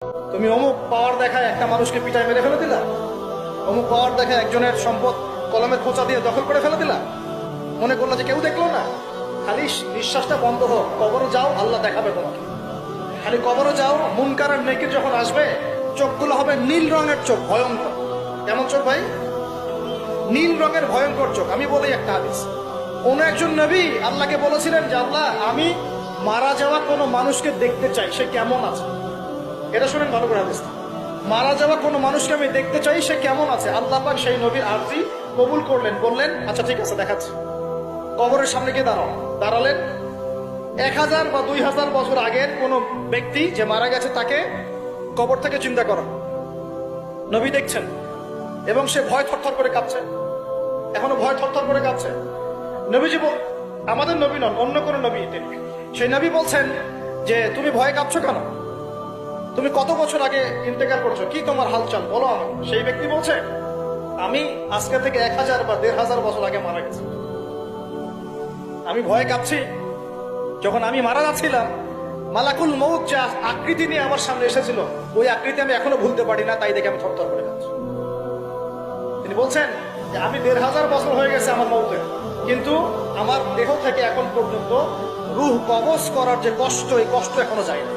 তুমি অমুক পাওয়ার দেখায় একটা মানুষকে পিটায় মেরে ফেলে দিলা, অমুক পাওয়ার দেখায় একজনের সম্পদ কলমের খোঁচা দিয়ে দখল করে ফেলে দিলা, মনে করলো যে কেউ দেখলো না। খালি নিঃশ্বাসটা বন্ধ হোক, কবরে যাও, আল্লাহ দেখাবে তোমাকে। খালি কবরে যাও, মুনকার আর নেকির যখন আসবে চোখগুলো হবে নীল রঙের চোখ, ভয়ঙ্কর। কেমন চোখ ভাই? নীল রঙের ভয়ঙ্কর চোখ। আমি বলি একটা হাদিস, কোন একজন নবী আল্লাহকে বলেছিলেন যে আল্লাহ, আমি মারা যাওয়া কোনো মানুষকে দেখতে চাই, সে কেমন আছে। এটা শুনেন ভালো করে হাদিস। মারা যাওয়া কোনো মানুষকে আমি দেখতে চাই, সে কেমন আছে। আল্লাহ পাক সেই নবীর আরজি কবুল করলেন, বললেন আচ্ছা ঠিক আছে, দেখাচ্ছি। কবরের সামনে গিয়ে দাঁড়ালেন। 1000 বা 2000 বছর আগের কোন ব্যক্তি যে মারা গেছে তাকে কবর থেকে চিন্তা করা, নবী দেখছেন এবং সে ভয় থরথর করে কাঁপছে, এখনো ভয় থরথর করে কাঁপছে। নবীজি আমাদের নবী নন, অন্য কোন নবী তিনি। সেই নবী বলছেন যে তুমি ভয় কাঁপছো কেন? তুমি কত বছর আগে ইন্তেকাল করছো, কি তোমার হালচাল বলো আমাকে। সেই ব্যক্তি বলছে আমি আজকে থেকে 1000 বা 1500 বছর আগে মারা গেছি। আমি ভয়ে কাঁপছি। যখন আমি মারা যাচ্ছিলাম, মালাকুল মউত যে আকৃতি নিয়ে আমার সামনে এসেছিল, ওই আকৃতি আমি এখনো ভুলতে পারি না, তাই দেখে আমি থরথর করে কাঁপছি। তিনি বলছেন যে আমি 1500 বছর হয়ে গেছে আমার মউতের, কিন্তু আমার দেহ থেকে এখন পর্যন্ত রূহ কবজ করার যে কষ্ট, এই কষ্ট এখনো যায় না।